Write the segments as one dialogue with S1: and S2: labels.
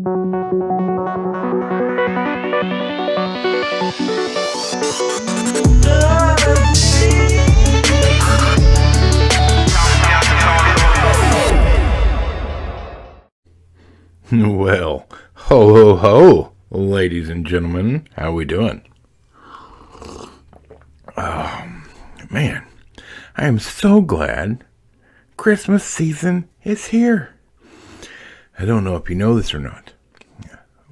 S1: Well, ho ho ho, ladies and gentlemen, how we doing? Man, I am so glad Christmas season is here. I don't know if you know this or not.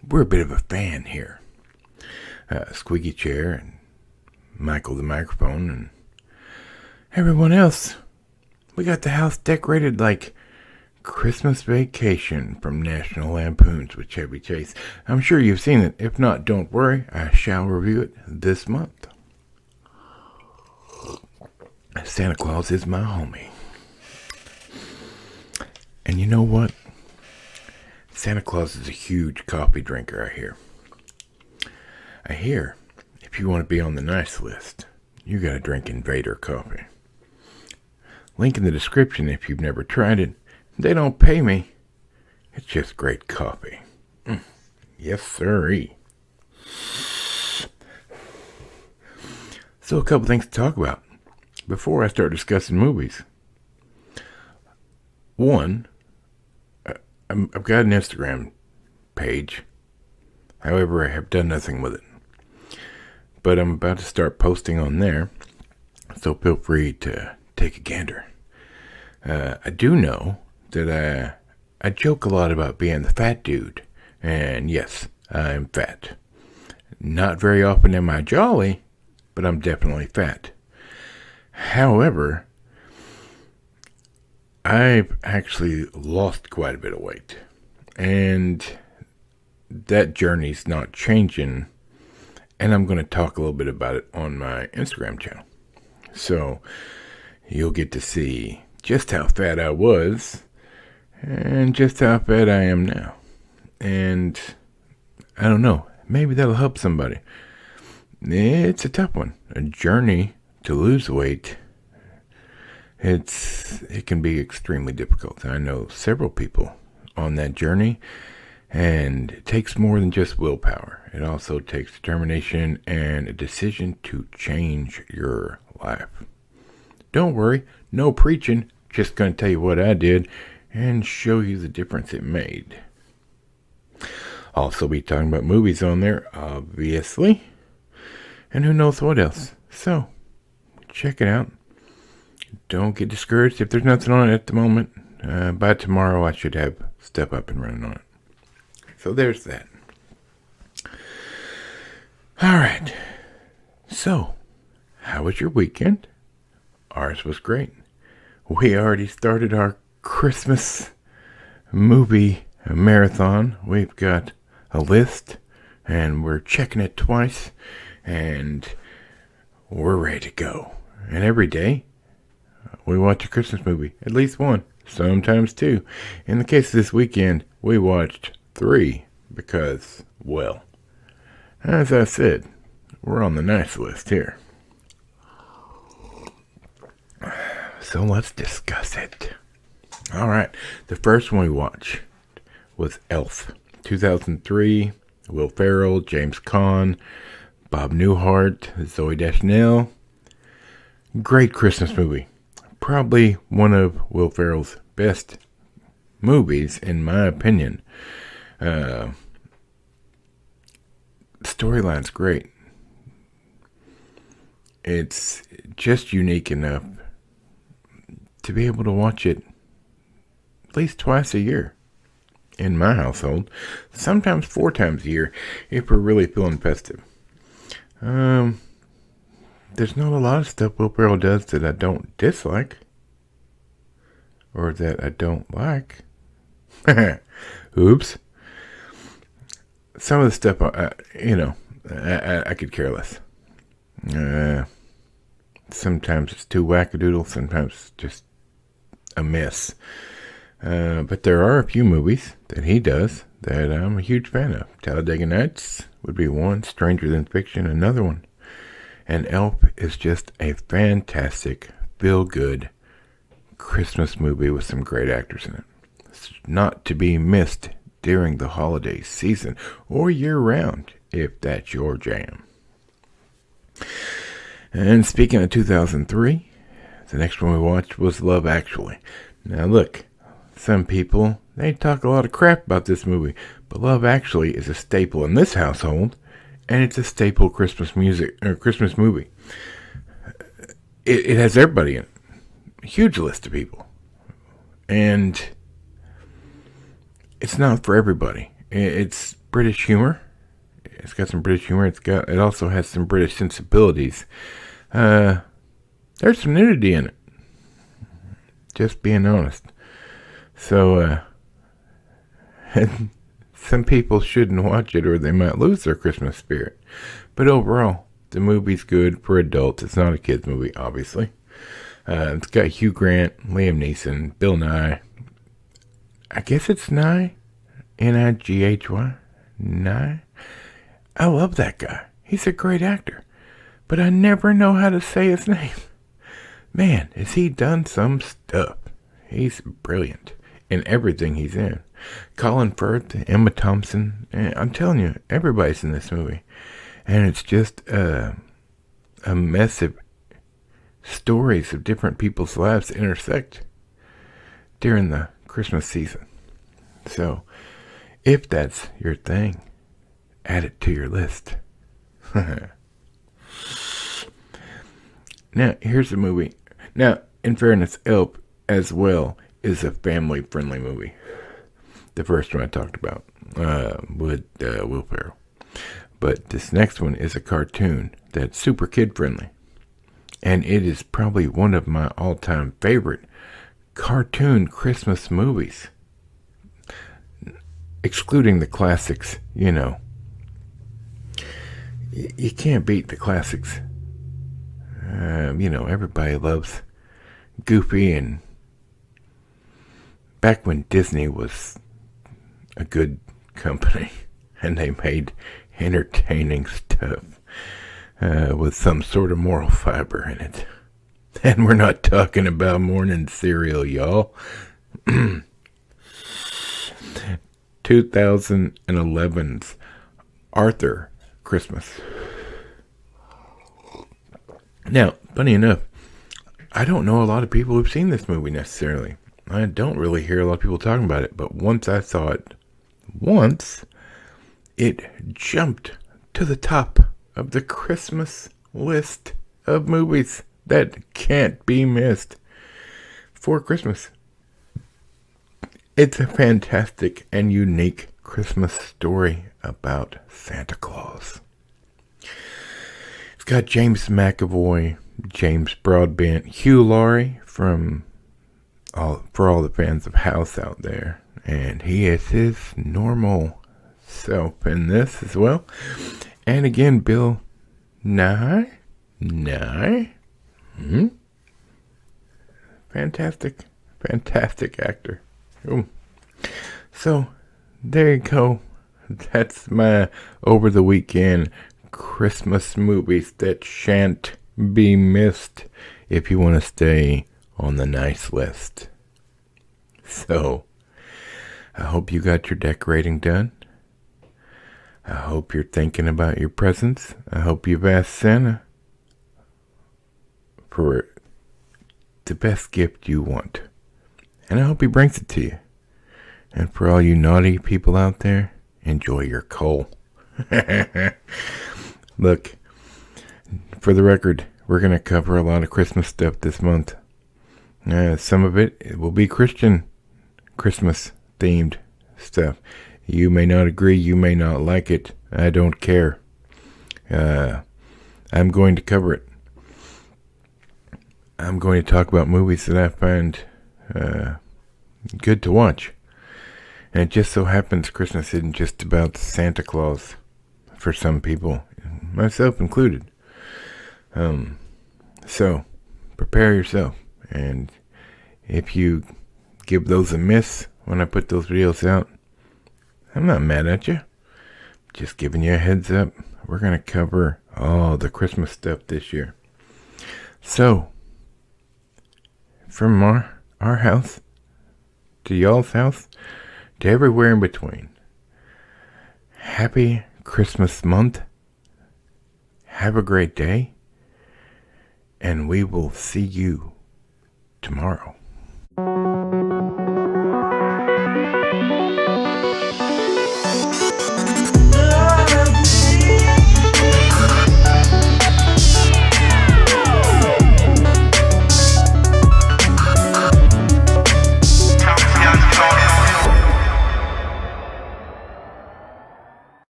S1: We're a bit of a fan here. Squeaky Chair and Michael the Microphone and everyone else. We got the house decorated like Christmas Vacation from National Lampoons with Chevy Chase. I'm sure you've seen it. If not, don't worry. I shall review it this month. Santa Claus is my homie. And you know what? Santa Claus is a huge coffee drinker, I hear if you want to be on the nice list, you gotta drink Invader coffee. Link in the description if you've never tried it. They don't pay me. It's just great coffee. Yes, sirree. So a couple things to talk about before I start discussing movies. One, I've got an Instagram page. However, I have done nothing with it. But I'm about to start posting on there, so feel free to take a gander. I do know that I joke a lot about being the fat dude. And yes, I'm fat. Not very often am I jolly, but I'm definitely fat. However, I've actually lost quite a bit of weight. And that journey's not changing. And I'm going to talk a little bit about it on my Instagram channel. So you'll get to see just how fat I was and just how fat I am now. And I don't know, maybe that'll help somebody. It's a tough one. A journey to lose weight. It can be extremely difficult. I know several people on that journey, and it takes more than just willpower. It also takes determination and a decision to change your life. Don't worry, no preaching, just going to tell you what I did and show you the difference it made. Also be talking about movies on there, obviously, and who knows what else. So, check it out. Don't get discouraged if there's nothing on it at the moment. By tomorrow I should have stuff up and running on it. So there's that. Alright. So, how was your weekend? Ours was great. We already started our Christmas movie marathon. We've got a list, and we're checking it twice, and we're ready to go. And every day, we watch a Christmas movie. At least one. Sometimes two. In the case of this weekend, we watched 3 because, well, as I said, we're on the nice list here. So let's discuss it. Alright, the first one we watched was Elf. 2003, Will Ferrell, James Caan, Bob Newhart, Zooey Deschanel. Great Christmas movie. Probably one of Will Ferrell's best movies, in my opinion. Storyline's great. It's just unique enough to be able to watch it at least twice a year in my household. Sometimes 4 times a year if we're really feeling festive. There's not a lot of stuff Will Ferrell does that I don't dislike or that I don't like. Oops. Some of the stuff, I could care less. Sometimes it's too wackadoodle, sometimes it's just a mess. But there are a few movies that he does that I'm a huge fan of. Talladega Nights would be one, Stranger Than Fiction another one. And Elf is just a fantastic, feel-good Christmas movie with some great actors in it. It's not to be missed during the holiday season or year-round, if that's your jam. And speaking of 2003, the next one we watched was Love Actually. Now look, some people, they talk a lot of crap about this movie, but Love Actually is a staple in this household, and it's a staple Christmas movie. It has everybody in it. A huge list of people. And it's not for everybody. It's British humor. It's got some British humor. It also has some British sensibilities. There's some nudity in it. Just being honest. So, some people shouldn't watch it or they might lose their Christmas spirit. But overall, the movie's good for adults. It's not a kid's movie, obviously. It's got Hugh Grant, Liam Neeson, Bill Nye. I guess it's Nye. N-I-G-H-Y. Nye. I love that guy. He's a great actor. But I never know how to say his name. Man, has he done some stuff. He's brilliant in everything he's in. Colin Firth, Emma Thompson. I'm telling you, everybody's in this movie. And it's just a mess of stories of different people's lives intersect during the Christmas season. So, if that's your thing, add it to your list. Now, here's a movie. Now, in fairness, Elf as well is a family-friendly movie. The first one I talked about with Will Ferrell. But this next one is a cartoon that's super kid-friendly. And it is probably one of my all-time favorite cartoon Christmas movies. Excluding the classics, you know. You can't beat the classics. Everybody loves Goofy, and back when Disney was a good company and they made entertaining stuff with some sort of moral fiber in it. And we're not talking about morning cereal, y'all. 2011's Arthur Christmas. Now, funny enough, I don't know a lot of people who've seen this movie necessarily. I don't really hear a lot of people talking about it, but once I saw it, it jumped to the top of the Christmas list of movies that can't be missed for Christmas. It's a fantastic and unique Christmas story about Santa Claus. It's got James McAvoy, James Broadbent, Hugh Laurie for all the fans of House out there. And he is his normal self in this as well. And again, Bill Nye. Fantastic actor. Ooh. So, there you go. That's my over the weekend Christmas movies that shan't be missed if you want to stay on the nice list. So, I hope you got your decorating done. I hope you're thinking about your presents. I hope you've asked Santa for the best gift you want. And I hope he brings it to you. And for all you naughty people out there, enjoy your coal. Look, for the record, we're going to cover a lot of Christmas stuff this month. Some of it will be Christian Christmas themed stuff. You may not agree, you may not like it. I don't care. I'm going to cover it. I'm going to talk about movies that I find good to watch. And it just so happens Christmas isn't just about Santa Claus for some people, myself included. So, prepare yourself. And if you give those a miss when I put those videos out, I'm not mad at you. Just giving you a heads up. We're going to cover all the Christmas stuff this year. So, from our house to y'all's house to everywhere in between. Happy Christmas month. Have a great day. And we will see you tomorrow.